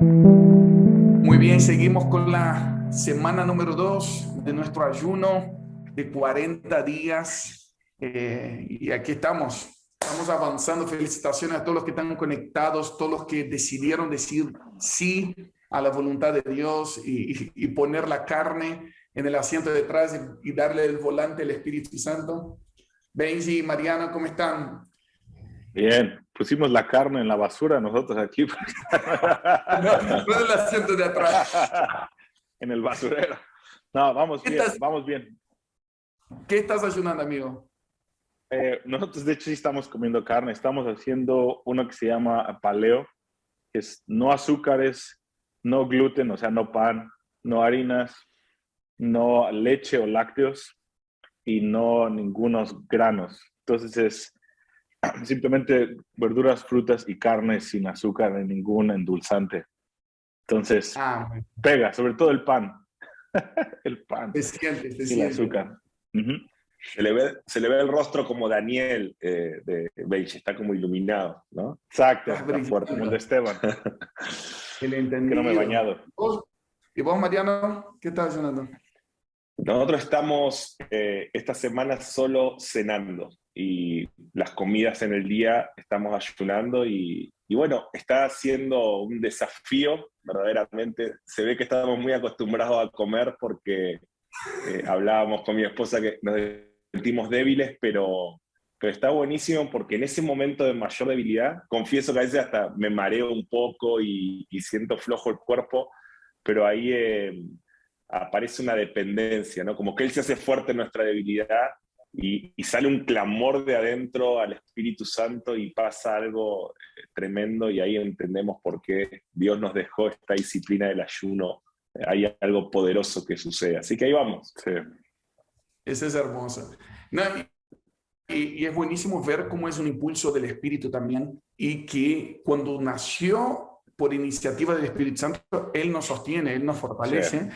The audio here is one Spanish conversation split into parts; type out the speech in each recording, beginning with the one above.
Muy bien, seguimos con la semana número 2 de nuestro ayuno de 40 días. Y aquí estamos avanzando. Felicitaciones a todos los que están conectados, todos los que decidieron decir sí a la voluntad de Dios y poner la carne en el asiento de atrás y darle el volante al Espíritu Santo. Benji y Mariana, ¿cómo están? Bien, pusimos la carne en la basura nosotros aquí. No, no en el asiento de atrás. En el basurero. No, vamos ¿Qué bien, estás, vamos bien. qué estás ayunando, amigo? Nosotros de hecho sí estamos comiendo carne. Estamos haciendo uno que se llama paleo, que es no azúcares, no gluten, o sea, no pan, no harinas, no leche o lácteos y no ningunos granos. Entonces es simplemente verduras, frutas y carne sin azúcar ni ningún endulzante. Entonces, Ah, pega, sobre todo el pan. El pan se y el siente. azúcar. Uh-huh. Se le ve el rostro como Daniel de Beige, está como iluminado, ¿no? Exacto, Estás está fuerte, como el de brillando. Esteban, El que no me he entendido. bañado. ¿Y vos, Mariano? ¿Qué estás haciendo? Nosotros estamos esta semana solo cenando y las comidas en el día estamos ayunando y bueno, está siendo un desafío, verdaderamente. Se ve que estamos muy acostumbrados a comer porque hablábamos con mi esposa que nos sentimos débiles, pero está buenísimo porque en ese momento de mayor debilidad, confieso que a veces hasta me mareo un poco y siento flojo el cuerpo, pero ahí aparece una dependencia, ¿no? Como que Él se hace fuerte en nuestra debilidad y sale un clamor de adentro al Espíritu Santo y pasa algo tremendo y ahí entendemos por qué Dios nos dejó esta disciplina del ayuno. Hay algo poderoso que sucede. Así que ahí vamos. Sí, Ese es hermoso. No, y es buenísimo ver cómo es un impulso del Espíritu también y que cuando nació por iniciativa del Espíritu Santo, Él nos sostiene, Él nos sí. fortalece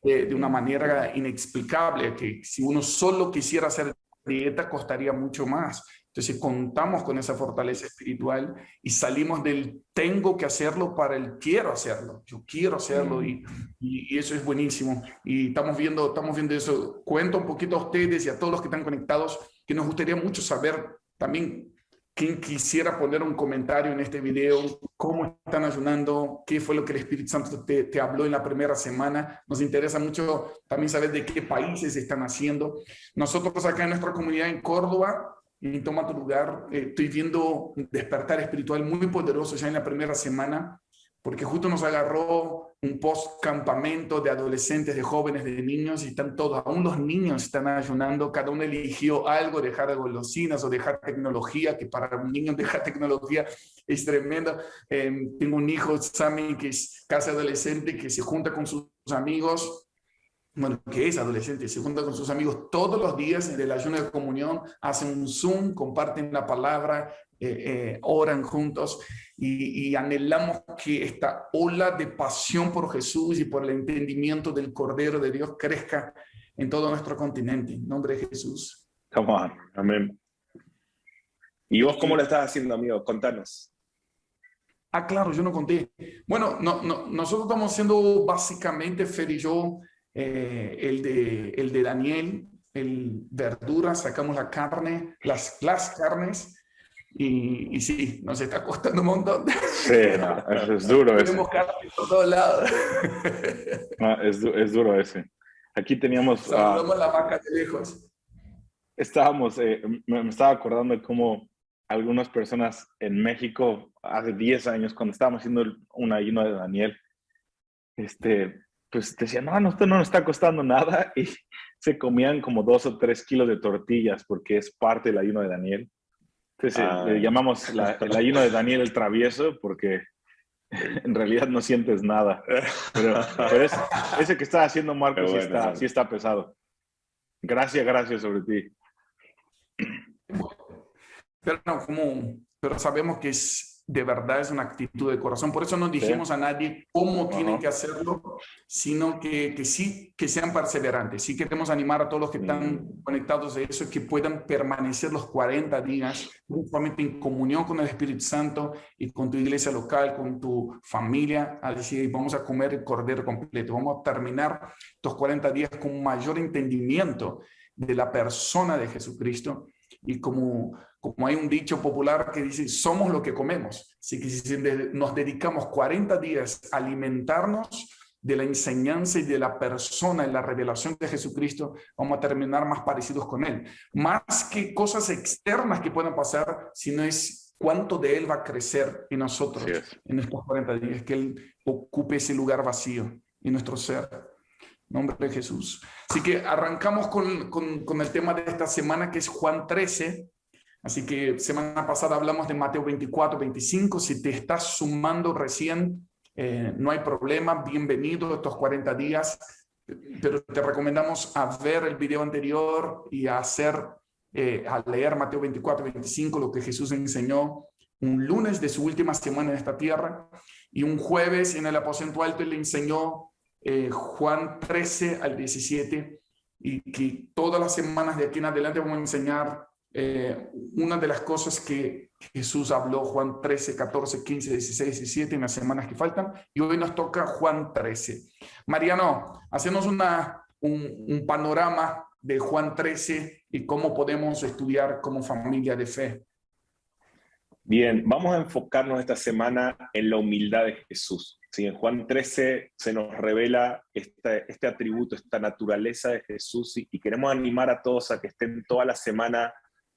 de una manera inexplicable, que si uno solo quisiera hacer dieta costaría mucho más. Entonces contamos con esa fortaleza espiritual y salimos del tengo que hacerlo para el quiero hacerlo. Yo quiero hacerlo y eso es buenísimo. Y estamos viendo eso. Cuento un poquito a ustedes y a todos los que están conectados que nos gustaría mucho saber también quien quisiera poner un comentario en este video, cómo están ayunando, qué fue lo que el Espíritu Santo te habló en la primera semana. Nos interesa mucho también saber de qué países están haciendo. Nosotros acá en nuestra comunidad en Córdoba, en Toma tu Lugar, estoy viendo un despertar espiritual muy poderoso ya en la primera semana, porque justo nos agarró un post-campamento de adolescentes, de jóvenes, de niños, y están todos, aún los niños están ayunando, cada uno eligió algo, dejar de golosinas o dejar tecnología, que para un niño dejar tecnología es tremendo. Tengo un hijo, Sammy, que es casi adolescente, que se junta con sus amigos, bueno, que es adolescente, se junta con sus amigos todos los días en el ayuno de comunión, hacen un Zoom, comparten la palabra, oran juntos y anhelamos que esta ola de pasión por Jesús y por el entendimiento del Cordero de Dios crezca en todo nuestro continente. En nombre de Jesús. Come on. Amén. ¿Y vos cómo lo estás haciendo, amigo? Contanos. Ah, claro, yo no conté. Bueno, nosotros estamos haciendo básicamente, Fer y yo, el de Daniel, el verdura, sacamos la carne, las carnes, y sí, nos está costando un montón. Sí, no, es duro ese. Tenemos carne por todos lados. No, es duro ese. Aquí teníamos, Saludamos a la vaca de lejos. estábamos, me estaba acordando de cómo algunas personas en México, hace 10 años, cuando estábamos haciendo un ayuno de Daniel, pues decían, no, esto no nos está costando nada, y se comían como 2 o 3 kilos de tortillas porque es parte del ayuno de Daniel. Entonces le llamamos el ayuno de Daniel el travieso porque en realidad no sientes nada. Pero ese que está haciendo Marcos Bueno, sí está pesado. Gracias sobre ti. Pero, no, pero sabemos que de verdad es una actitud de corazón. Por eso no dijimos a nadie cómo tienen que hacerlo, sino que sí, que sean perseverantes. Sí queremos animar a todos los que están conectados a eso, que puedan permanecer los 40 días, principalmente en comunión con el Espíritu Santo y con tu iglesia local, con tu familia, a decir, vamos a comer el cordero completo. Vamos a terminar estos 40 días con un mayor entendimiento de la persona de Jesucristo. Y como hay un dicho popular que dice, somos lo que comemos. Así que si nos dedicamos 40 días a alimentarnos de la enseñanza y de la persona y la revelación de Jesucristo, vamos a terminar más parecidos con Él. Más que cosas externas que puedan pasar, sino es cuánto de Él va a crecer en nosotros en estos 40 días, que Él ocupe ese lugar vacío en nuestro ser. Nombre de Jesús. Así que arrancamos con el tema de esta semana, que es Juan 13. Así que semana pasada hablamos de Mateo 24, 25. Si te estás sumando recién, no hay problema. Bienvenido a estos 40 días. Pero te recomendamos a ver el video anterior y a leer Mateo 24, 25, lo que Jesús enseñó un lunes de su última semana en esta tierra. Y un jueves en el aposento alto Él le enseñó Juan 13 al 17, y que todas las semanas de aquí en adelante vamos a enseñar una de las cosas que Jesús habló, Juan 13, 14, 15, 16, 17, en las semanas que faltan, y hoy nos toca Juan 13. Mariano, hacenos un panorama de Juan 13 y cómo podemos estudiar como familia de fe. Bien, vamos a enfocarnos esta semana en la humildad de Jesús. Sí, en Juan 13 se nos revela este atributo, esta naturaleza de Jesús, y queremos animar a todos a que estén toda la semana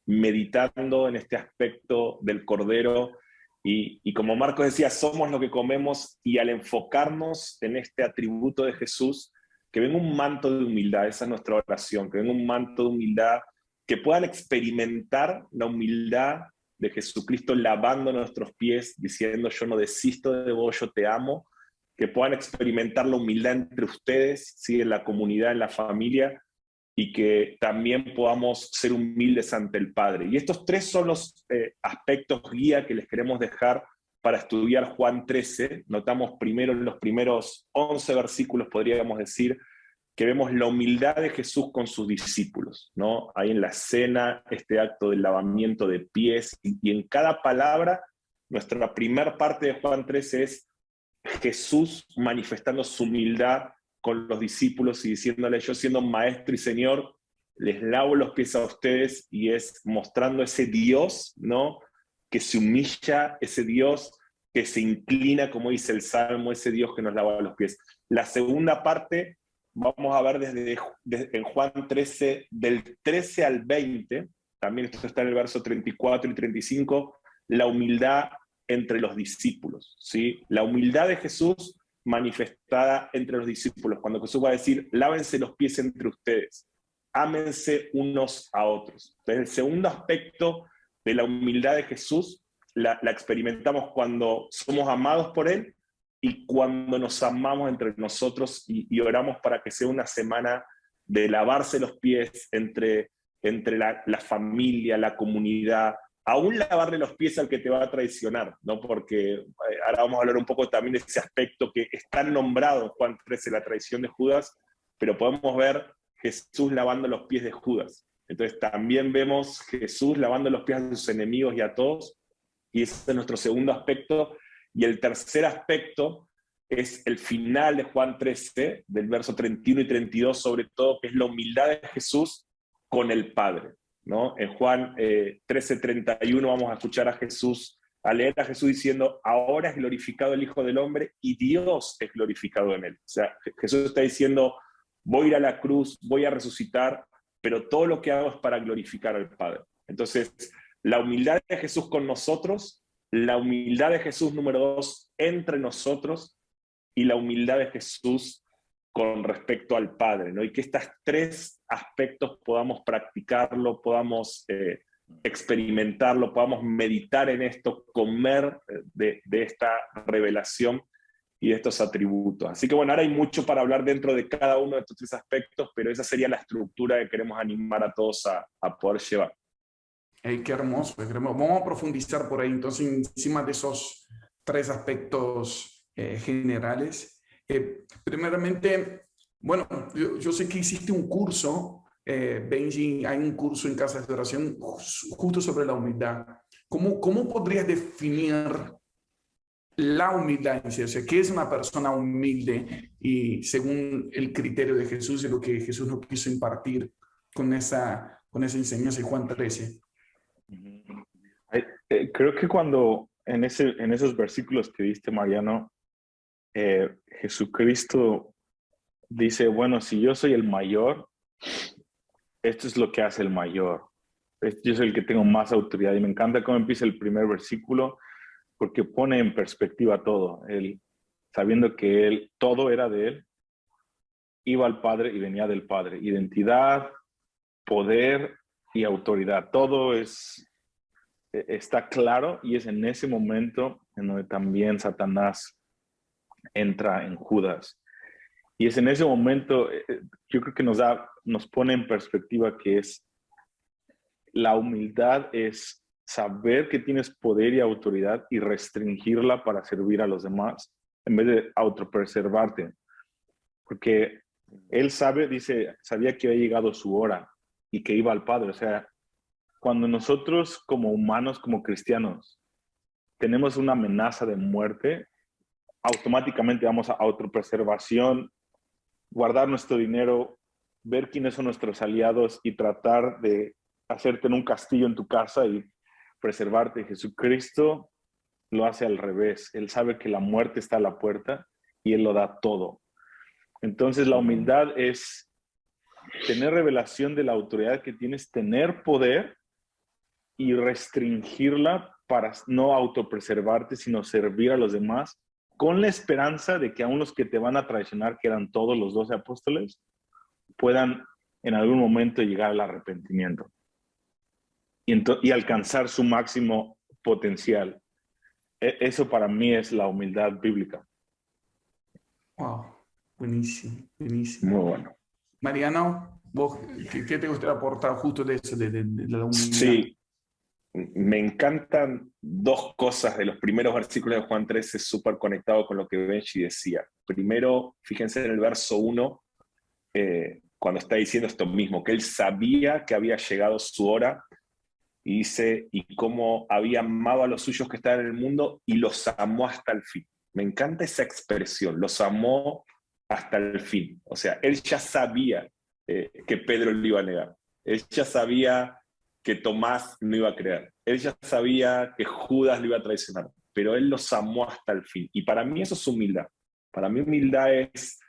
meditando en este aspecto del Cordero. Y como Marcos decía, somos lo que comemos, y al enfocarnos en este atributo de Jesús, que venga un manto de humildad, esa es nuestra oración, que venga un manto de humildad, que puedan experimentar la humildad de Jesucristo lavando nuestros pies, diciendo yo no desisto de vos, yo te amo, que puedan experimentar la humildad entre ustedes, ¿sí? En la comunidad, en la familia, y que también podamos ser humildes ante el Padre. Y estos tres son los aspectos guía que les queremos dejar para estudiar Juan 13. Notamos primero en los primeros 11 versículos, podríamos decir, que vemos la humildad de Jesús con sus discípulos, ¿no? Ahí en la cena, este acto del lavamiento de pies, y en cada palabra, nuestra primera parte de Juan 13 es Jesús manifestando su humildad con los discípulos y diciéndoles, yo siendo maestro y señor, les lavo los pies a ustedes, y es mostrando ese Dios, ¿no? Que se humilla, ese Dios que se inclina, como dice el Salmo, ese Dios que nos lava los pies. La segunda parte vamos a ver desde en Juan 13, del 13 al 20, también esto está en el verso 34 y 35, la humildad entre los discípulos, ¿sí? La humildad de Jesús manifestada entre los discípulos, cuando Jesús va a decir, lávense los pies entre ustedes, ámense unos a otros. Entonces, el segundo aspecto de la humildad de Jesús la experimentamos cuando somos amados por Él, y cuando nos amamos entre nosotros y oramos para que sea una semana de lavarse los pies entre la familia, la comunidad, aún lavarle los pies al que te va a traicionar, ¿no? Porque ahora vamos a hablar un poco también de ese aspecto que está nombrado en Juan 13, la traición de Judas, pero podemos ver Jesús lavando los pies de Judas. Entonces también vemos Jesús lavando los pies a sus enemigos y a todos, y ese es nuestro segundo aspecto. Y el tercer aspecto es el final de Juan 13, del verso 31 y 32, sobre todo, que es la humildad de Jesús con el Padre, ¿no? En Juan 13, 31 vamos a escuchar a Jesús, a leer a Jesús diciendo, ahora es glorificado el Hijo del Hombre y Dios es glorificado en él. O sea, Jesús está diciendo, voy a ir a la cruz, voy a resucitar, pero todo lo que hago es para glorificar al Padre. Entonces, la humildad de Jesús con nosotros, la humildad de Jesús, número 2, entre nosotros, y la humildad de Jesús con respecto al Padre, ¿no? Y que estos tres aspectos podamos practicarlo, podamos experimentarlo, podamos meditar en esto, comer de esta revelación y de estos atributos. Así que bueno, ahora hay mucho para hablar dentro de cada uno de estos tres aspectos, pero esa sería la estructura que queremos animar a todos a poder llevar. Qué hermoso, qué hermoso. Vamos a profundizar por ahí, entonces, encima de esos tres aspectos generales. Primeramente, bueno, yo sé que hiciste un curso, Benji, hay un curso en Casas de Oración justo sobre la humildad. ¿Cómo podrías definir la humildad en sí? O sea, ¿qué es una persona humilde? Y según el criterio de Jesús y lo que Jesús nos quiso impartir con esa enseñanza de Juan 13. Creo que cuando en esos versículos que diste, Mariano, Jesucristo dice, bueno, si yo soy el mayor, esto es lo que hace el mayor. Yo soy el que tengo más autoridad. Y me encanta cómo empieza el primer versículo, porque pone en perspectiva todo. Él, sabiendo que él, todo era de él, iba al Padre y venía del Padre. Identidad, poder y autoridad. Todo está claro, y es en ese momento en donde también Satanás entra en Judas. Y es en ese momento, yo creo que nos pone en perspectiva que la humildad es saber que tienes poder y autoridad y restringirla para servir a los demás en vez de autopreservarte. Porque él sabía que había llegado su hora y que iba al Padre. O sea, cuando nosotros como humanos, como cristianos, tenemos una amenaza de muerte, automáticamente vamos a autopreservación, guardar nuestro dinero, ver quiénes son nuestros aliados y tratar de hacerte en un castillo en tu casa y preservarte. Jesucristo lo hace al revés. Él sabe que la muerte está a la puerta y Él lo da todo. Entonces la humildad es tener revelación de la autoridad que tienes, tener poder y restringirla para no autopreservarte, sino servir a los demás, con la esperanza de que aún los que te van a traicionar, que eran todos los 12 apóstoles, puedan en algún momento llegar al arrepentimiento y alcanzar su máximo potencial. Eso para mí es la humildad bíblica. Wow, buenísimo, buenísimo. Muy bueno. Mariano, ¿vos qué te gustaría aportar justo de eso, de la humildad? Sí, me encantan dos cosas de los primeros versículos de Juan 13, súper conectado con lo que Benji decía. Primero, fíjense en el verso 1, cuando está diciendo esto mismo, que él sabía que había llegado su hora, y dice, y cómo había amado a los suyos que estaban en el mundo y los amó hasta el fin. Me encanta esa expresión, los amó hasta el fin. O sea, él ya sabía que Pedro lo iba a negar. Él ya sabía que Tomás no iba a creer. Él ya sabía que Judas lo iba a traicionar. Pero él los amó hasta el fin. Y para mí eso es humildad. Para mí humildad es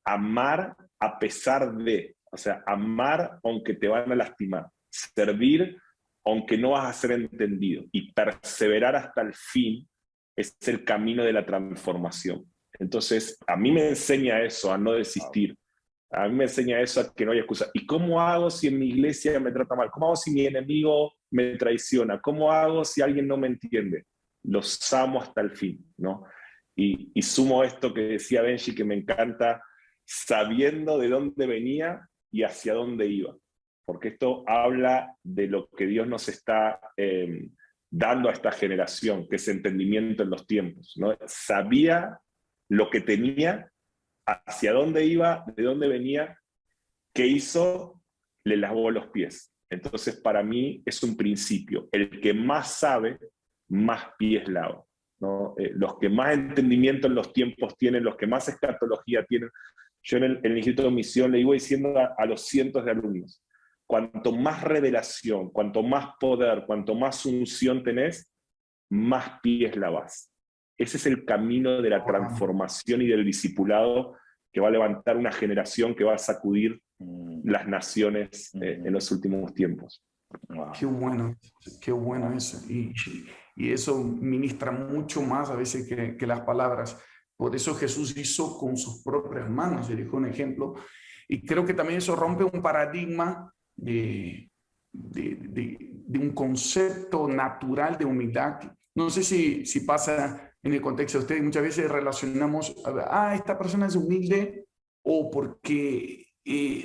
amar a pesar de. O sea, amar aunque te van a lastimar. Servir aunque no vas a ser entendido. Y perseverar hasta el fin es el camino de la transformación. Entonces, a mí me enseña eso, a no desistir. A mí me enseña eso, a que no haya excusa. ¿Y cómo hago si en mi iglesia me trata mal? ¿Cómo hago si mi enemigo me traiciona? ¿Cómo hago si alguien no me entiende? Los amo hasta el fin, ¿no? Y sumo esto que decía Benji, que me encanta, sabiendo de dónde venía y hacia dónde iba. Porque esto habla de lo que Dios nos está dando a esta generación, que es entendimiento en los tiempos, ¿no? Sabía lo que tenía, hacia dónde iba, de dónde venía, qué hizo, le lavó los pies. Entonces, para mí es un principio. El que más sabe, más pies lava, ¿no? Los que más entendimiento en los tiempos tienen, los que más escatología tienen. Yo en el Instituto de Misión le iba diciendo a los cientos de alumnos, cuanto más revelación, cuanto más poder, cuanto más unción tenés, más pies lavás. Ese es el camino de la transformación y del discipulado que va a levantar una generación que va a sacudir las naciones en los últimos tiempos. Wow. Qué bueno eso. Y eso ministra mucho más a veces que las palabras. Por eso Jesús hizo con sus propias manos, le dejó un ejemplo. Y creo que también eso rompe un paradigma de un concepto natural de humildad. No sé si pasa en el contexto de ustedes, muchas veces relacionamos, esta persona es humilde o porque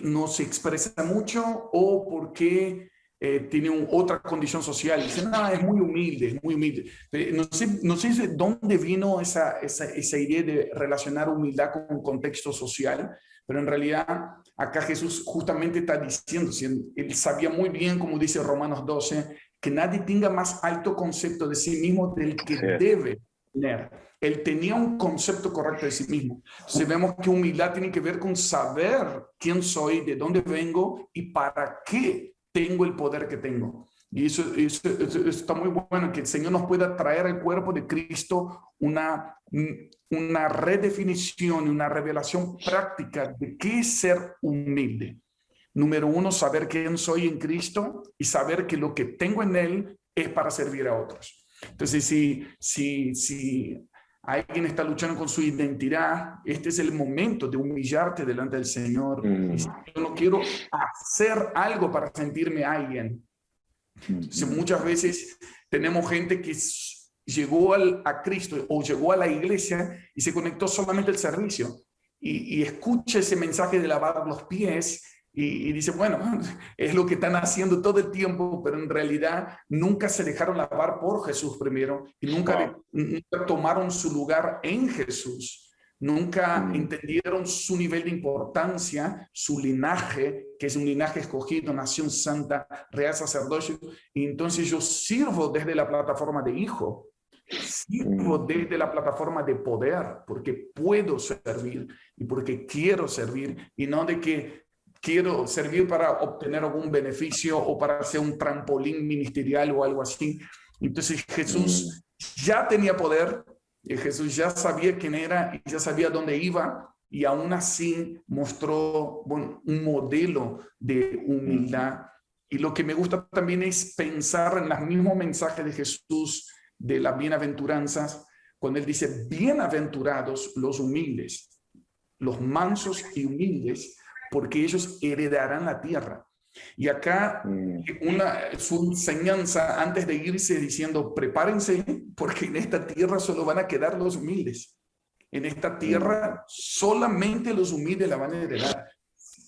no se expresa mucho o porque tiene otra condición social. Dice, no, es muy humilde, es muy humilde. No sé de dónde vino esa idea de relacionar humildad con un contexto social, pero en realidad acá Jesús justamente está diciendo, él sabía muy bien, como dice Romanos 12, que nadie tenga más alto concepto de sí mismo del que debe tener. Él tenía un concepto correcto de sí mismo. Entonces vemos que humildad tiene que ver con saber quién soy, de dónde vengo y para qué tengo el poder que tengo. Y eso está muy bueno, que el Señor nos pueda traer al cuerpo de Cristo una redefinición, una revelación práctica de qué es ser humilde. Número uno, saber quién soy en Cristo y saber que lo que tengo en Él es para servir a otros. Entonces, si alguien está luchando con su identidad, este es el momento de humillarte delante del Señor. Y si yo no quiero hacer algo para sentirme alguien. Entonces, muchas veces tenemos gente que llegó a Cristo o llegó a la iglesia y se conectó solamente al servicio y escucha ese mensaje de lavar los pies y dice, bueno, es lo que están haciendo todo el tiempo, pero en realidad nunca se dejaron lavar por Jesús primero y nunca tomaron su lugar en Jesús. Nunca entendieron su nivel de importancia, su linaje, que es un linaje escogido, nación santa, real sacerdocio. Y entonces yo sirvo desde la plataforma de hijo, sirvo desde la plataforma de poder, porque puedo servir y porque quiero servir, y no de que quiero servir para obtener algún beneficio o para hacer un trampolín ministerial o algo así. Entonces Jesús ya tenía poder. Jesús ya sabía quién era y ya sabía dónde iba y aún así mostró un modelo de humildad. Y lo que me gusta también es pensar en los mismos mensajes de Jesús de las bienaventuranzas, cuando él dice, bienaventurados los humildes, los mansos y humildes, porque ellos heredarán la tierra. Y acá su enseñanza antes de irse diciendo, prepárense porque en esta tierra solo van a quedar los humildes. En esta tierra solamente los humildes la van a heredar.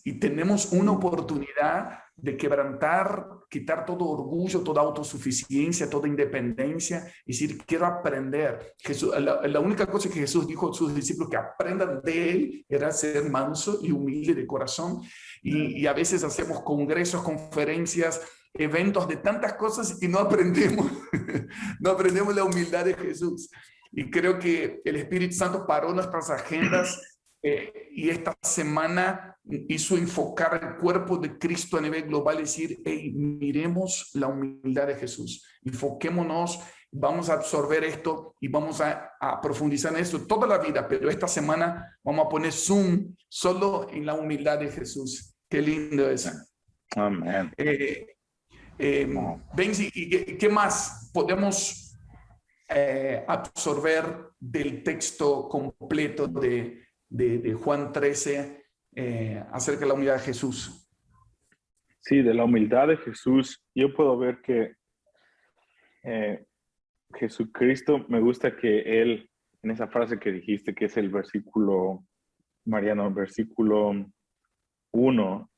Y tenemos una oportunidad de quebrantar, quitar todo orgullo, toda autosuficiencia, toda independencia, y decir, quiero aprender. Jesús, la única cosa que Jesús dijo a sus discípulos que aprendan de él era ser manso y humilde de corazón. Y a veces hacemos congresos, conferencias, eventos de tantas cosas y no aprendemos, no aprendemos la humildad de Jesús. Y creo que el Espíritu Santo paró nuestras agendas y esta semana hizo enfocar el cuerpo de Cristo a nivel global y decir, hey, miremos la humildad de Jesús, enfoquémonos, vamos a absorber esto y vamos a profundizar en esto toda la vida, pero esta semana vamos a poner zoom solo en la humildad de Jesús. Qué lindo eso. Amén. Benzi, ¿qué más podemos absorber del texto completo de Juan 13 acerca de la humildad de Jesús? Sí, de la humildad de Jesús, yo puedo ver que Jesucristo, me gusta que él, en esa frase que dijiste, que es el versículo, Mariano, versículo 1,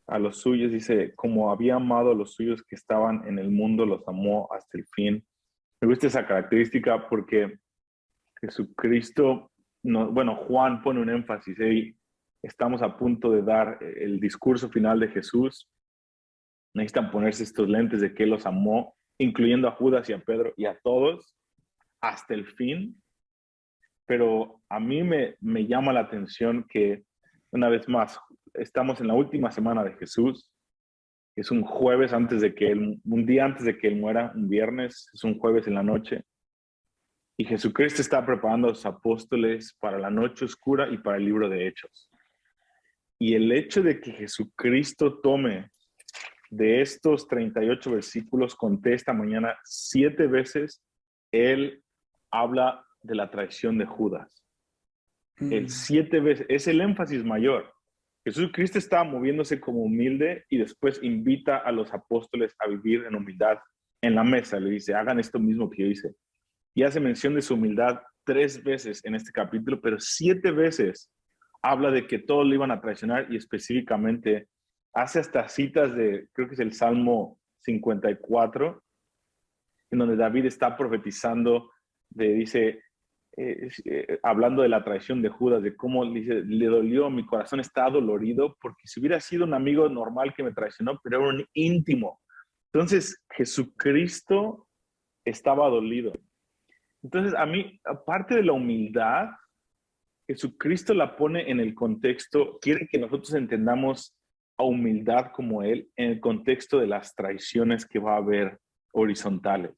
a los suyos dice, como había amado a los suyos que estaban en el mundo, los amó hasta el fin. Me gusta esa característica porque Jesucristo, Juan pone un énfasis, estamos a punto de dar el discurso final de Jesús, necesitan ponerse estos lentes de que Él los amó, incluyendo a Judas y a Pedro y a todos, hasta el fin. Pero a mí me llama la atención que, una vez más, estamos en la última semana de Jesús. Es un jueves un día antes de que Él muera, un viernes, es un jueves en la noche. Y Jesucristo está preparando a los apóstoles para la noche oscura y para el libro de Hechos. Y el hecho de que Jesucristo tome de estos 38 versículos, conté esta mañana 7 veces, Él habla de la traición de Judas. El 7 veces, es el énfasis mayor. Jesucristo está moviéndose como humilde y después invita a los apóstoles a vivir en humildad en la mesa. Le dice, hagan esto mismo que yo hice. Y hace mención de su humildad 3 veces en este capítulo, pero 7 veces habla de que todos le iban a traicionar y específicamente hace hasta citas de, creo que es el Salmo 54, en donde David está profetizando, dice, hablando de la traición de Judas, de cómo dice, le dolió, mi corazón está dolorido, porque si hubiera sido un amigo normal que me traicionó, pero era un íntimo. Entonces, Jesucristo estaba dolido. Entonces, a mí, aparte de la humildad, Jesucristo la pone en el contexto, quiere que nosotros entendamos a humildad como Él, en el contexto de las traiciones que va a haber horizontales.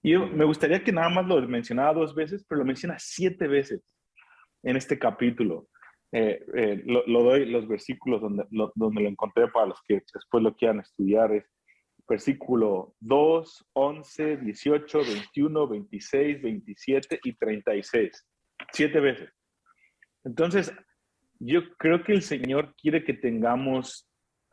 Y me gustaría que nada más lo mencionara 2 veces, pero lo menciona 7 veces en este capítulo. Lo doy los versículos donde lo encontré para los que después lo quieran estudiar. Es versículo 2, 11, 18, 21, 26, 27 y 36. 7 veces. Entonces, yo creo que el Señor quiere que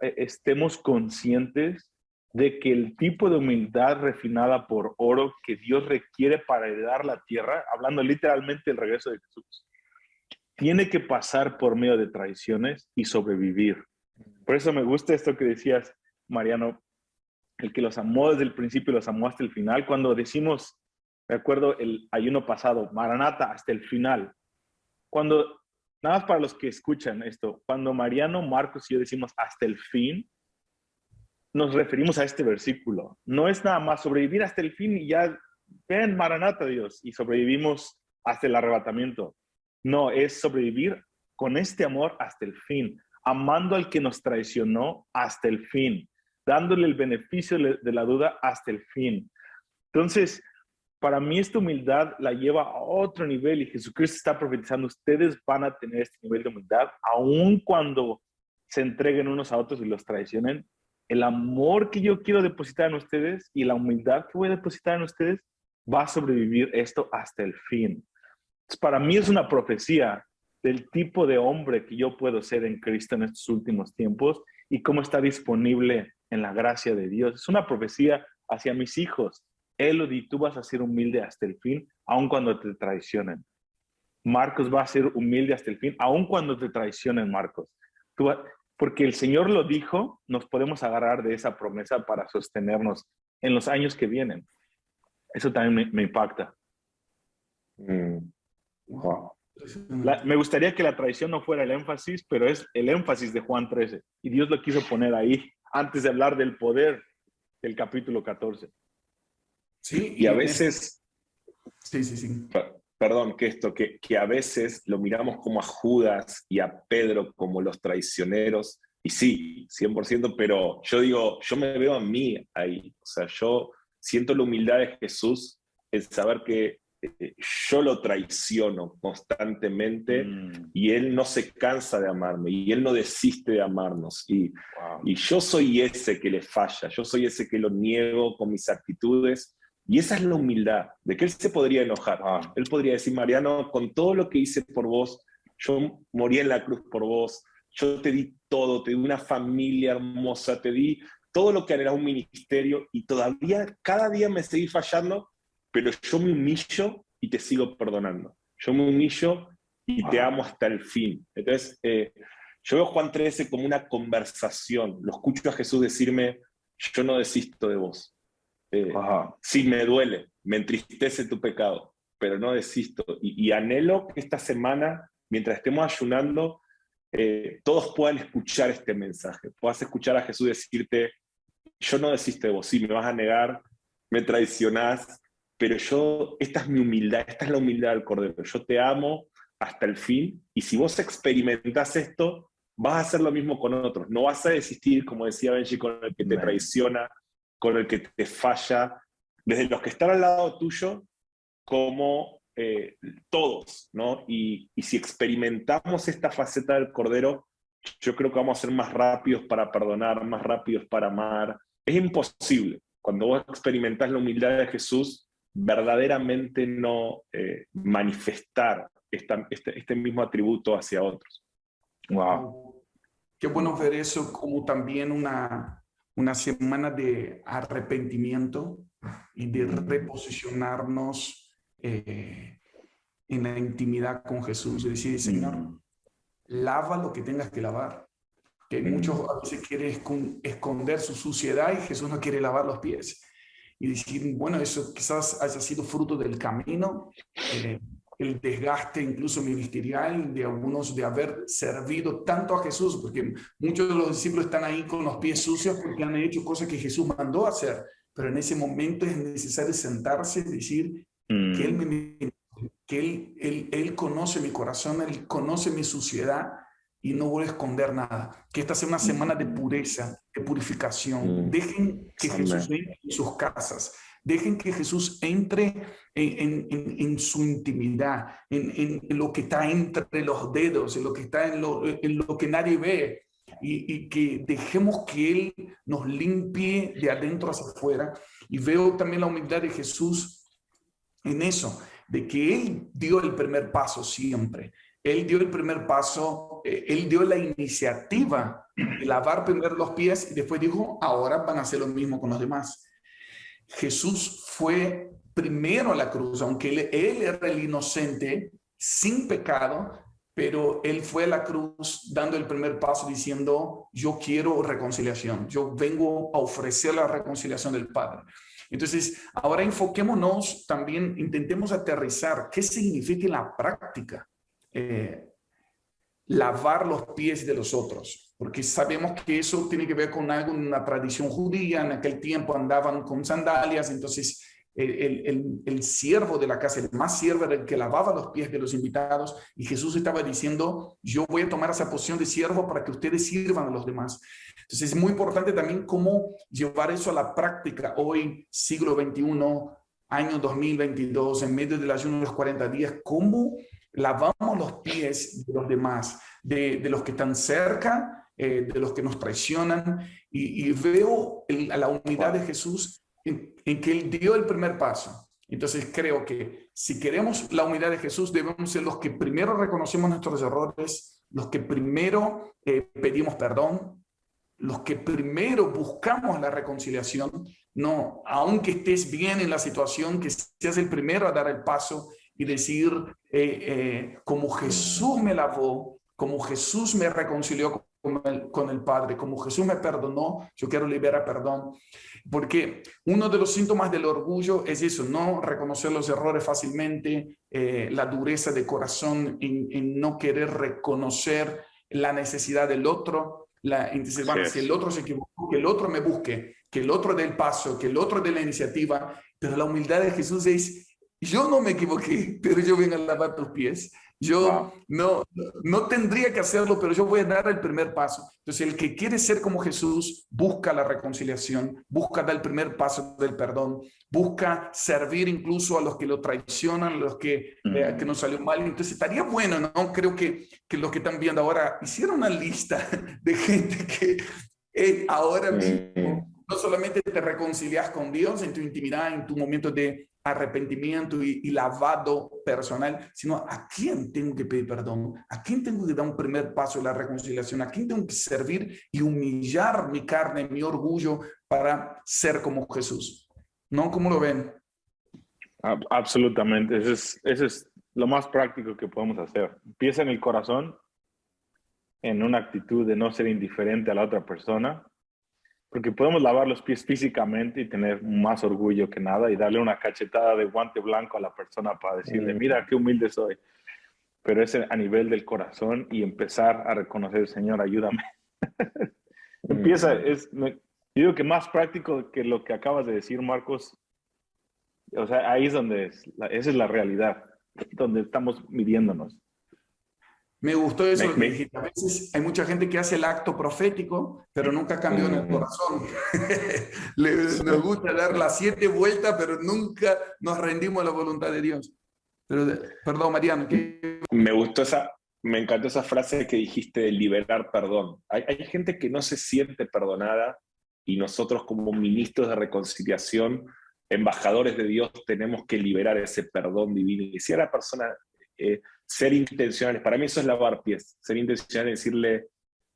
estemos conscientes de que el tipo de humildad refinada por oro que Dios requiere para heredar la tierra, hablando literalmente del regreso de Jesús, tiene que pasar por medio de traiciones y sobrevivir. Por eso me gusta esto que decías, Mariano, el que los amó desde el principio y los amó hasta el final. Cuando decimos, me acuerdo el ayuno pasado, Maranata, hasta el final. Cuando, nada más para los que escuchan esto, cuando Mariano, Marcos y yo decimos hasta el fin, nos referimos a este versículo. No es nada más sobrevivir hasta el fin y ya, ven, Maranata, Dios, y sobrevivimos hasta el arrebatamiento. No, es sobrevivir con este amor hasta el fin, amando al que nos traicionó hasta el fin, dándole el beneficio de la duda hasta el fin. Entonces, para mí esta humildad la lleva a otro nivel y Jesucristo está profetizando, ustedes van a tener este nivel de humildad, aun cuando se entreguen unos a otros y los traicionen. El amor que yo quiero depositar en ustedes y la humildad que voy a depositar en ustedes va a sobrevivir esto hasta el fin. Entonces, para mí es una profecía del tipo de hombre que yo puedo ser en Cristo en estos últimos tiempos y cómo está disponible en la gracia de Dios. Es una profecía hacia mis hijos. Elodie, tú vas a ser humilde hasta el fin, aun cuando te traicionen. Marcos va a ser humilde hasta el fin, aun cuando te traicionen, Marcos. Porque el Señor lo dijo, nos podemos agarrar de esa promesa para sostenernos en los años que vienen. Eso también me impacta. Wow. Me gustaría que la traición no fuera el énfasis, pero es el énfasis de Juan 13. Y Dios lo quiso poner ahí antes de hablar del poder del capítulo 14. Sí, y a veces... Sí. Perdón, que a veces lo miramos como a Judas y a Pedro como los traicioneros, y sí, 100%, pero yo digo, yo me veo a mí ahí, o sea, yo siento la humildad de Jesús, el saber que yo lo traiciono constantemente y Él no se cansa de amarme y Él no desiste de amarnos, y yo soy ese que le falla, yo soy ese que lo niego con mis actitudes. Y esa es la humildad, de que Él se podría enojar. Él podría decir, Mariano, con todo lo que hice por vos, yo morí en la cruz por vos, yo te di todo, te di una familia hermosa, te di todo lo que era un ministerio y todavía cada día me seguís fallando, pero yo me humillo y te sigo perdonando. Yo me humillo y te amo hasta el fin. Entonces, yo veo Juan 13 como una conversación. Lo escucho a Jesús decirme, yo no desisto de vos. Sí, me duele, me entristece tu pecado, pero no desisto. Y anhelo que esta semana, mientras estemos ayunando, todos puedan escuchar este mensaje. Puedas escuchar a Jesús decirte, yo no desisto de vos, sí, me vas a negar, me traicionás, pero esta es mi humildad, esta es la humildad del Cordero. Yo te amo hasta el fin, y si vos experimentás esto, vas a hacer lo mismo con otros. No vas a desistir, como decía Benji, con el que te traiciona, con el que te falla, desde los que están al lado tuyo, como todos, ¿no? Y si experimentamos esta faceta del Cordero, yo creo que vamos a ser más rápidos para perdonar, más rápidos para amar. Es imposible, cuando vos experimentás la humildad de Jesús, verdaderamente no manifestar este mismo atributo hacia otros. Wow. Qué bueno ver eso como también una semana de arrepentimiento y de reposicionarnos en la intimidad con Jesús. Es decir, Señor, lava lo que tengas que lavar. que muchos a veces quieren esconder su suciedad y Jesús no quiere lavar los pies. Y decir, bueno, eso quizás haya sido fruto del camino, el desgaste incluso ministerial de algunos de haber servido tanto a Jesús, porque muchos de los discípulos están ahí con los pies sucios porque han hecho cosas que Jesús mandó hacer, pero en ese momento es necesario sentarse y decir que él conoce mi corazón, Él conoce mi suciedad y no voy a esconder nada. Que esta sea una semana de pureza, de purificación. Dejen que Jesús entre en sus casas. Dejen que Jesús entre en su intimidad, en lo que está entre los dedos, en lo que está en lo que nadie ve. Y que dejemos que Él nos limpie de adentro hacia afuera. Y veo también la humildad de Jesús en eso, de que Él dio el primer paso siempre. Él dio el primer paso, Él dio la iniciativa de lavar primero los pies y después dijo, ahora van a hacer lo mismo con los demás. Jesús fue primero a la cruz, aunque él era el inocente, sin pecado, pero Él fue a la cruz dando el primer paso diciendo, yo quiero reconciliación, yo vengo a ofrecer la reconciliación del Padre. Entonces, ahora enfoquémonos también, intentemos aterrizar qué significa en la práctica lavar los pies de los otros, porque sabemos que eso tiene que ver con algo, una tradición judía. En aquel tiempo andaban con sandalias, entonces el siervo de la casa, el más siervo, era el que lavaba los pies de los invitados, y Jesús estaba diciendo, yo voy a tomar esa posición de siervo para que ustedes sirvan a los demás. Entonces es muy importante también cómo llevar eso a la práctica hoy, siglo XXI, año 2022, en medio del ayuno de los 40 días, cómo lavamos los pies de los demás, de los que están cerca, de los que nos traicionan, y veo la unidad de Jesús en que Él dio el primer paso. Entonces creo que si queremos la unidad de Jesús, debemos ser los que primero reconocemos nuestros errores, los que primero pedimos perdón, los que primero buscamos la reconciliación. No, aunque estés bien en la situación, que seas el primero a dar el paso y decir, como Jesús me lavó, como Jesús me reconcilió con el Padre, como Jesús me perdonó, yo quiero liberar perdón. Porque uno de los síntomas del orgullo es eso, no reconocer los errores fácilmente, la dureza de corazón en no querer reconocer la necesidad del otro. Entonces, bueno, si el otro se equivocó, que el otro me busque, que el otro dé el paso, que el otro dé la iniciativa. Pero la humildad de Jesús es, yo no me equivoqué, pero yo vengo a lavar tus pies. Yo no tendría que hacerlo, pero yo voy a dar el primer paso. Entonces, el que quiere ser como Jesús busca la reconciliación, busca dar el primer paso del perdón, busca servir incluso a los que lo traicionan, a los que nos salió mal. Entonces, estaría bueno, ¿no? Creo que los que están viendo ahora hicieron una lista de gente que ahora mismo no solamente te reconcilias con Dios en tu intimidad, en tu momento de arrepentimiento y lavado personal, sino a quién tengo que pedir perdón, a quién tengo que dar un primer paso de la reconciliación, a quién tengo que servir y humillar mi carne, mi orgullo para ser como Jesús. ¿No? ¿Cómo lo ven? Absolutamente, eso es lo más práctico que podemos hacer. Empieza en el corazón, en una actitud de no ser indiferente a la otra persona, porque podemos lavar los pies físicamente y tener más orgullo que nada y darle una cachetada de guante blanco a la persona para decirle, mira qué humilde soy. Pero es a nivel del corazón y empezar a reconocer, Señor, ayúdame. Empieza, yo digo que más práctico que lo que acabas de decir, Marcos. O sea, ahí es donde esa es la realidad, donde estamos midiéndonos. Me gustó eso que dijiste. A veces hay mucha gente que hace el acto profético, pero nunca cambió en el corazón. Nos gusta dar las 7 vueltas, pero nunca nos rendimos a la voluntad de Dios. Pero, perdón, Mariano. Me encantó esa frase que dijiste de liberar perdón. Hay gente que no se siente perdonada y nosotros como ministros de reconciliación, embajadores de Dios, tenemos que liberar ese perdón divino. Y si a la persona... ser intencionales, para mí eso es lavar pies, ser intencional y decirle,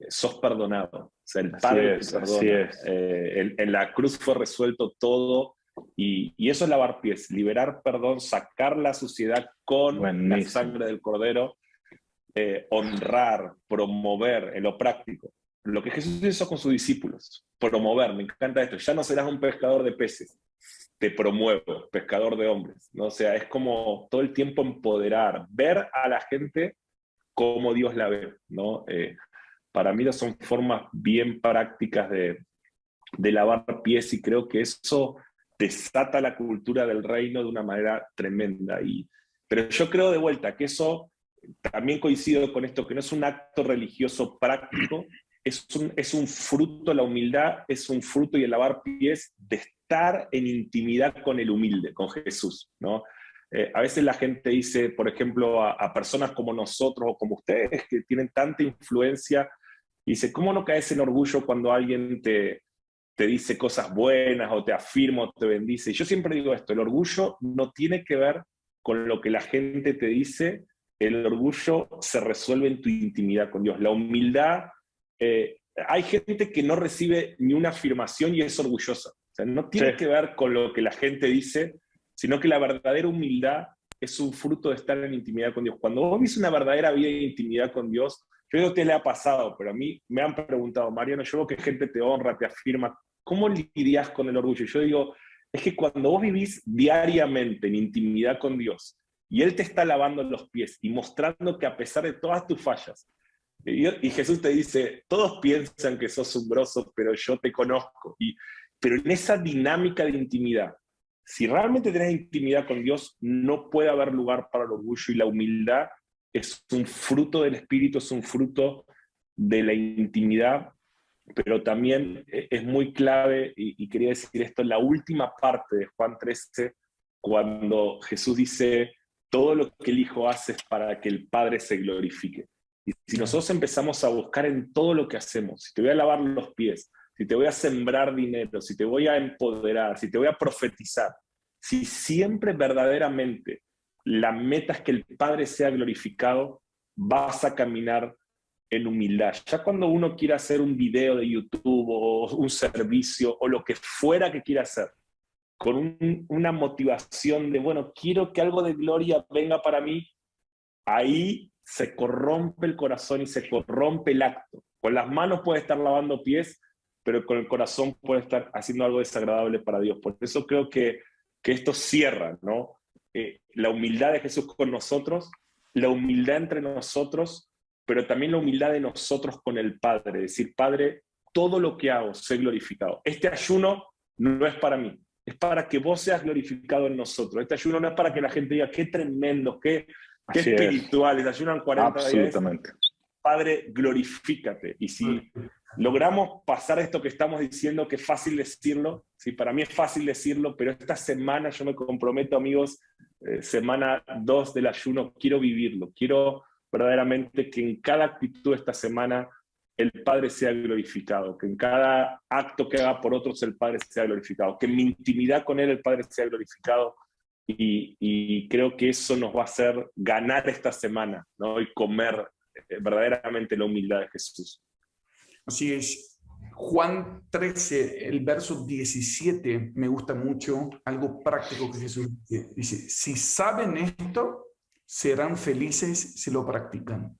sos perdonado, o sea, el Padre te perdona. En la cruz fue resuelto todo, y eso es lavar pies, liberar perdón, sacar la suciedad con la sangre del Cordero, honrar, promover en lo práctico. lo que Jesús hizo con sus discípulos, promover, me encanta esto, ya no serás un pescador de peces, te promuevo, pescador de hombres, ¿no? O sea, es como todo el tiempo empoderar, ver a la gente como Dios la ve, ¿no? Para mí son formas bien prácticas de lavar pies y creo que eso desata la cultura del reino de una manera tremenda. Pero yo creo de vuelta que eso, también coincido con esto, que no es un acto religioso práctico, es un fruto, la humildad es un fruto y el lavar pies de estar en intimidad con el humilde, con Jesús, ¿no? A veces la gente dice, por ejemplo, a personas como nosotros o como ustedes, que tienen tanta influencia, dice, ¿cómo no caes en orgullo cuando alguien te dice cosas buenas o te afirma o te bendice? Y yo siempre digo esto, el orgullo no tiene que ver con lo que la gente te dice, el orgullo se resuelve en tu intimidad con Dios. La humildad, hay gente que no recibe ni una afirmación y es orgullosa. O sea, no tiene que ver con lo que la gente dice, sino que la verdadera humildad es un fruto de estar en intimidad con Dios. Cuando vos vivís una verdadera vida de intimidad con Dios, yo creo que le ha pasado, pero a mí me han preguntado, Mariano, yo veo que gente te honra, te afirma, ¿cómo lidias con el orgullo? Yo digo, es que cuando vos vivís diariamente en intimidad con Dios y Él te está lavando los pies y mostrando que a pesar de todas tus fallas, y Jesús te dice, todos piensan que sos asombroso, pero yo te conozco. Pero en esa dinámica de intimidad, si realmente tenés intimidad con Dios, no puede haber lugar para el orgullo, y la humildad es un fruto del Espíritu, es un fruto de la intimidad, pero también es muy clave, y quería decir esto, en la última parte de Juan 13, cuando Jesús dice, todo lo que el Hijo hace es para que el Padre se glorifique. Y si nosotros empezamos a buscar en todo lo que hacemos, si te voy a lavar los pies, si te voy a sembrar dinero, si te voy a empoderar, si te voy a profetizar, si siempre verdaderamente la meta es que el Padre sea glorificado, vas a caminar en humildad. Ya cuando uno quiera hacer un video de YouTube o un servicio o lo que fuera que quiera hacer, con una motivación de, bueno, quiero que algo de gloria venga para mí, ahí se corrompe el corazón y se corrompe el acto. Con las manos puede estar lavando pies, pero con el corazón puede estar haciendo algo desagradable para Dios. Por eso creo que esto cierra, ¿no? La humildad de Jesús con nosotros, la humildad entre nosotros, pero también la humildad de nosotros con el Padre. Decir, Padre, todo lo que hago, sé glorificado. Este ayuno no es para mí, es para que vos seas glorificado en nosotros. Este ayuno no es para que la gente diga, qué tremendo, qué espirituales, ayunan 40 Absolutamente. días. Padre, glorifícate. Y si logramos pasar esto que estamos diciendo, que es fácil decirlo, sí, para mí es fácil decirlo, pero esta semana yo me comprometo, amigos, semana 2 del ayuno, quiero vivirlo, quiero verdaderamente que en cada actitud esta semana el Padre sea glorificado, que en cada acto que haga por otros el Padre sea glorificado, que en mi intimidad con Él el Padre sea glorificado, y creo que eso nos va a hacer ganar esta semana, ¿no? Y comer verdaderamente la humildad de Jesús. Así es. Juan 13, el verso 17, me gusta mucho, algo práctico que Jesús dice, si saben esto, serán felices si lo practican.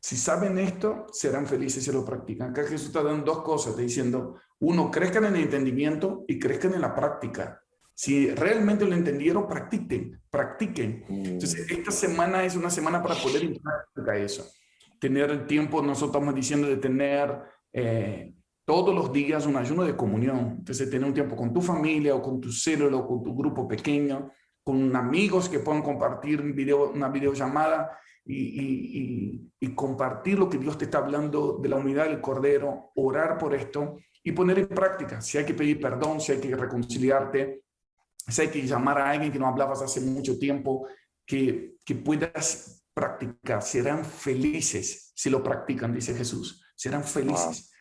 Si saben esto, serán felices si lo practican. Acá Jesús está dando dos cosas, está diciendo, uno, crezcan en el entendimiento y crezcan en la práctica. Si realmente lo entendieron, practiquen. Entonces, esta semana es una semana para poner en práctica eso. Tener el tiempo, nosotros estamos diciendo de tener todos los días un ayuno de comunión. Entonces, tener un tiempo con tu familia o con tu célula o con tu grupo pequeño, con amigos que puedan compartir una videollamada y compartir lo que Dios te está hablando de la unidad del Cordero, orar por esto y poner en práctica. Si hay que pedir perdón, si hay que reconciliarte, si hay que llamar a alguien que no hablabas hace mucho tiempo, que puedas practicar. Serán felices si lo practican, dice Jesús. Serán felices.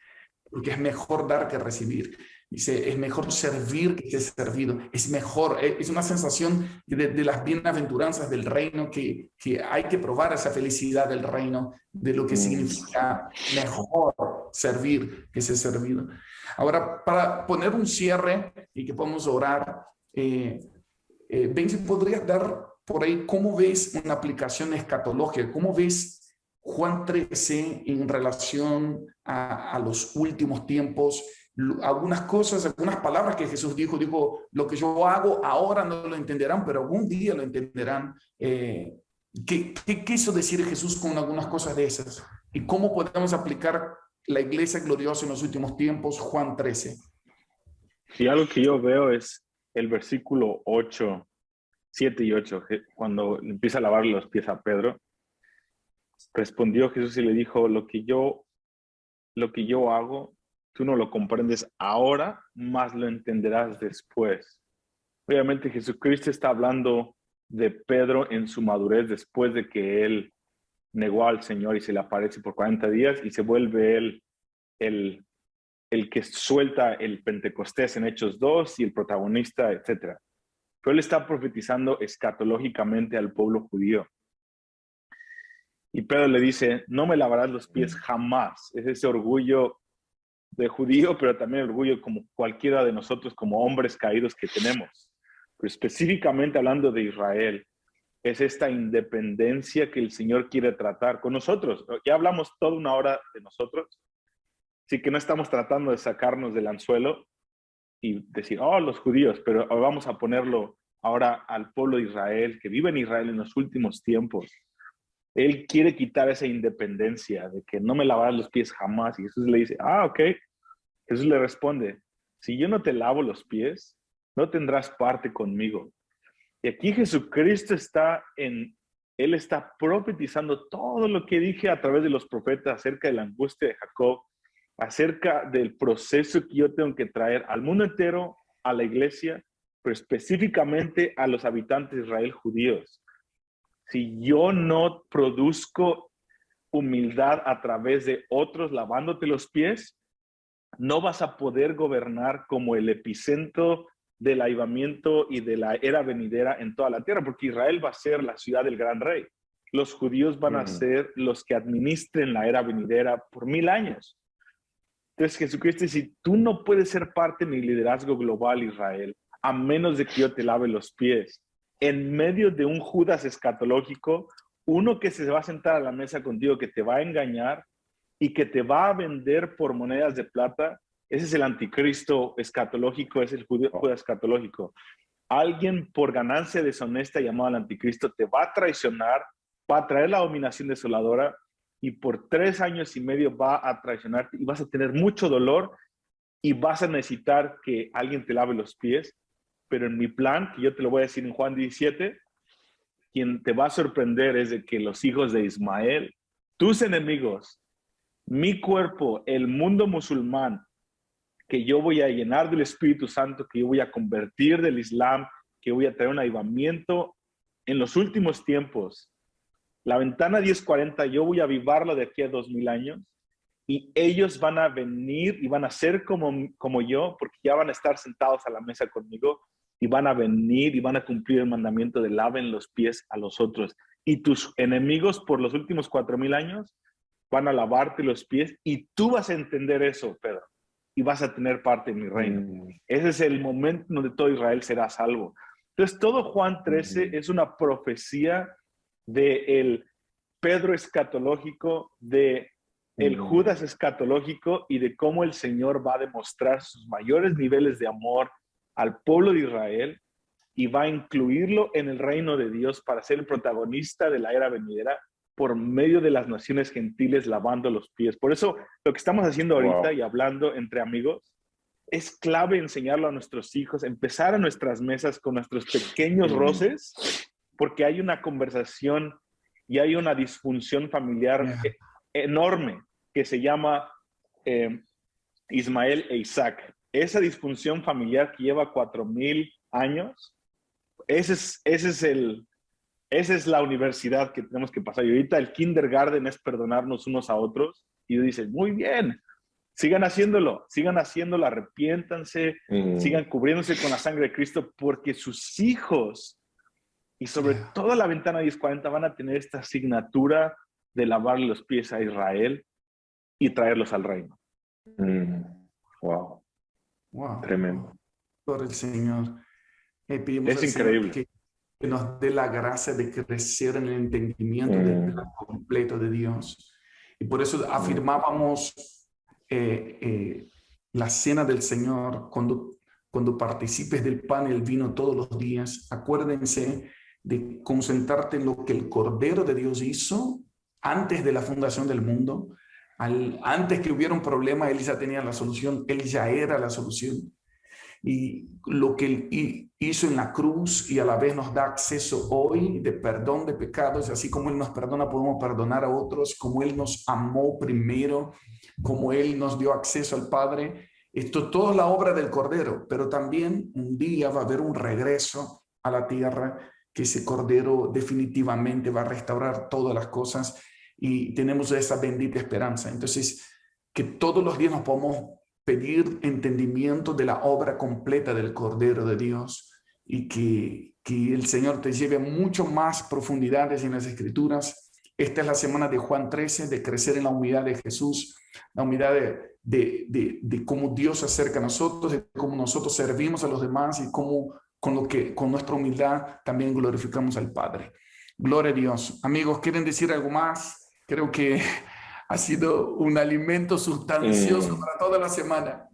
Porque es mejor dar que recibir. Dice, es mejor servir que ser servido. Es mejor, es una sensación de las bienaventuranzas del reino que hay que probar esa felicidad del reino, de lo que significa mejor servir que ser servido. Ahora, para poner un cierre y que podamos orar, Ben, si podrías dar por ahí cómo ves una aplicación escatológica, cómo ves Juan 13 en relación a los últimos tiempos, algunas cosas, algunas palabras que Jesús dijo, lo que yo hago ahora no lo entenderán, pero algún día lo entenderán. ¿Qué quiso decir Jesús con algunas cosas de esas? ¿Y cómo podemos aplicar la iglesia gloriosa en los últimos tiempos? Juan 13. Y algo que yo veo es el versículo 8, 7 y 8, cuando empieza a lavarle los pies a Pedro. Respondió Jesús y le dijo, lo que yo hago, tú no lo comprendes ahora, más lo entenderás después. Obviamente Jesucristo está hablando de Pedro en su madurez después de que él negó al Señor y se le aparece por 40 días y se vuelve él el que suelta el Pentecostés en Hechos 2 y el protagonista, etc. Pero él está profetizando escatológicamente al pueblo judío. Y Pedro le dice, no me lavarás los pies jamás. Es ese orgullo de judío, pero también orgullo como cualquiera de nosotros como hombres caídos que tenemos. Pero específicamente hablando de Israel, es esta independencia que el Señor quiere tratar con nosotros. Ya hablamos toda una hora de nosotros, así que no estamos tratando de sacarnos del anzuelo y decir, oh, los judíos, pero vamos a ponerlo ahora al pueblo de Israel, que vive en Israel en los últimos tiempos. Él quiere quitar esa independencia de que no me lavarás los pies jamás. Y Jesús le dice, ok. Jesús le responde, si yo no te lavo los pies, no tendrás parte conmigo. Y aquí Jesucristo Él está profetizando todo lo que dije a través de los profetas acerca de la angustia de Jacob, acerca del proceso que yo tengo que traer al mundo entero, a la iglesia, pero específicamente a los habitantes de Israel judíos. Si yo no produzco humildad a través de otros lavándote los pies, no vas a poder gobernar como el epicentro del avivamiento y de la era venidera en toda la tierra, porque Israel va a ser la ciudad del gran rey. Los judíos van a ser los que administren la era venidera por 1000 años. Entonces Jesucristo dice, si tú no puedes ser parte de mi liderazgo global, Israel, a menos de que yo te lave los pies, en medio de un Judas escatológico, uno que se va a sentar a la mesa contigo, que te va a engañar y que te va a vender por monedas de plata, ese es el anticristo escatológico, es el Judas escatológico. Alguien por ganancia deshonesta llamado al anticristo te va a traicionar, va a traer la dominación desoladora y por 3 años y medio va a traicionarte y vas a tener mucho dolor y vas a necesitar que alguien te lave los pies. Pero en mi plan, que yo te lo voy a decir en Juan 17, quien te va a sorprender es de que los hijos de Ismael, tus enemigos, mi cuerpo, el mundo musulmán, que yo voy a llenar del Espíritu Santo, que yo voy a convertir del Islam, que voy a traer un avivamiento en los últimos tiempos. La ventana 1040, yo voy a avivarla de aquí a 2000 años y ellos van a venir y van a ser como yo, porque ya van a estar sentados a la mesa conmigo y van a venir y van a cumplir el mandamiento de laven los pies a los otros. Y tus enemigos por los últimos 4000 años van a lavarte los pies y tú vas a entender eso, Pedro, y vas a tener parte en mi reino. Ese es el momento donde todo Israel será salvo. Entonces, todo Juan 13 es una profecía del Pedro escatológico, de el Judas escatológico y de cómo el Señor va a demostrar sus mayores niveles de amor al pueblo de Israel y va a incluirlo en el reino de Dios para ser el protagonista de la era venidera por medio de las naciones gentiles lavando los pies. Por eso lo que estamos haciendo ahorita y hablando entre amigos es clave enseñarlo a nuestros hijos, empezar a nuestras mesas con nuestros pequeños roces, porque hay una conversación y hay una disfunción familiar enorme que se llama Ismael e Isaac. Esa disfunción familiar que lleva 4000 años, esa es la universidad que tenemos que pasar. Y ahorita el kindergarten es perdonarnos unos a otros. Y dices, muy bien, sigan haciéndolo, arrepiéntanse, sigan cubriéndose con la sangre de Cristo, porque sus hijos, y sobre todo la ventana 1040, van a tener esta asignatura de lavarle los pies a Israel y traerlos al reino. Wow. Tremendo. Por el Señor. Es increíble. que nos dé la gracia de crecer en el entendimiento del plan completo de Dios. Y por eso afirmábamos la cena del Señor, cuando participes del pan y el vino todos los días, acuérdense de concentrarte en lo que el Cordero de Dios hizo antes de la fundación del mundo. Antes que hubiera un problema, Él ya tenía la solución, Él ya era la solución. Y lo que Él hizo en la cruz y a la vez nos da acceso hoy de perdón de pecados, así como Él nos perdona, podemos perdonar a otros, como Él nos amó primero, como Él nos dio acceso al Padre. Esto todo es la obra del Cordero, pero también un día va a haber un regreso a la tierra, que ese Cordero definitivamente va a restaurar todas las cosas y tenemos esa bendita esperanza. Entonces, que todos los días nos podamos pedir entendimiento de la obra completa del Cordero de Dios y que el Señor te lleve a mucho más profundidades en las Escrituras. Esta es la semana de Juan 13, de crecer en la humildad de Jesús, la humildad de cómo Dios se acerca a nosotros, de cómo nosotros servimos a los demás y cómo con nuestra humildad también glorificamos al Padre. Gloria a Dios. Amigos, ¿quieren decir algo más? Creo que ha sido un alimento sustancioso para toda la semana.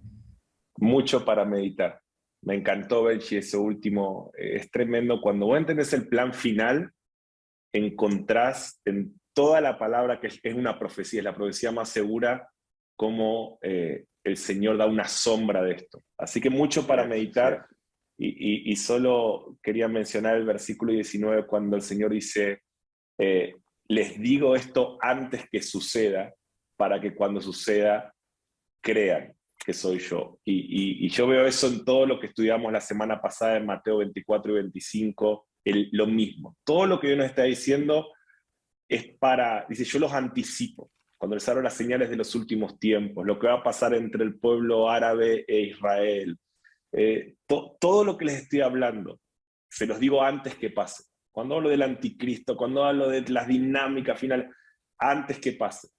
Mucho para meditar. Me encantó, Benji, eso último. Es tremendo. Cuando vos entendés el plan final, encontrás en toda la palabra que es una profecía, es la profecía más segura, como el Señor da una sombra de esto. Así que mucho para meditar. Y solo quería mencionar el versículo 19 cuando el Señor dice, les digo esto antes que suceda, para que cuando suceda crean que soy yo. Y yo veo eso en todo lo que estudiamos la semana pasada en Mateo 24 y 25, lo mismo. Todo lo que Dios nos está diciendo es dice, yo los anticipo. Cuando les hablo las señales de los últimos tiempos, lo que va a pasar entre el pueblo árabe e Israel, todo lo que les estoy hablando, se los digo antes que pase. Cuando hablo del anticristo, cuando hablo de las dinámicas finales, antes que pase,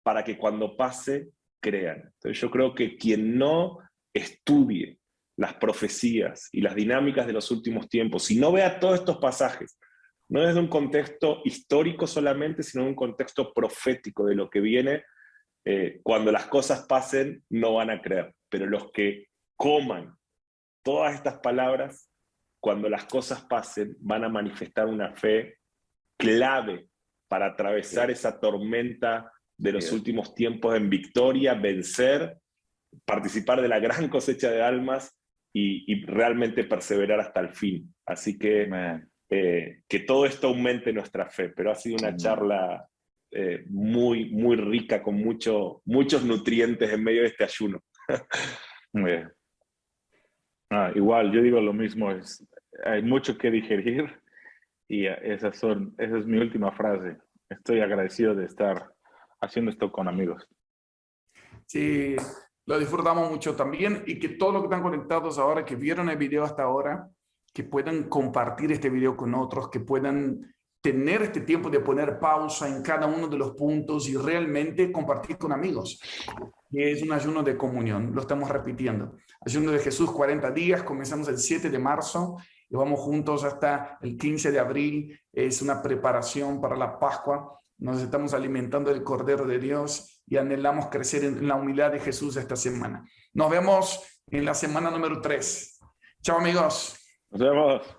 para que cuando pase, crean. Entonces yo creo que quien no estudie las profecías y las dinámicas de los últimos tiempos, si no vea todos estos pasajes, no desde un contexto histórico solamente, sino en un contexto profético de lo que viene, cuando las cosas pasen, no van a creer. Pero los que coman todas estas palabras, cuando las cosas pasen, van a manifestar una fe clave para atravesar esa tormenta de los últimos tiempos en victoria, vencer, participar de la gran cosecha de almas y realmente perseverar hasta el fin. Así que que todo esto aumente nuestra fe, pero ha sido una charla muy, muy rica, con muchos nutrientes en medio de este ayuno. Muy bien. Igual, yo digo lo mismo, hay mucho que digerir y esa es mi última frase. Estoy agradecido de estar haciendo esto con amigos. Sí, lo disfrutamos mucho también y que todos los que están conectados ahora, que vieron el video hasta ahora, que puedan compartir este video con otros, que puedan tener este tiempo de poner pausa en cada uno de los puntos y realmente compartir con amigos. Es un ayuno de comunión, lo estamos repitiendo. Ayuno de Jesús, 40 días, comenzamos el 7 de marzo y vamos juntos hasta el 15 de abril. Es una preparación para la Pascua. Nos estamos alimentando del Cordero de Dios y anhelamos crecer en la humildad de Jesús esta semana. Nos vemos en la semana número 3. Chao, amigos. Nos vemos.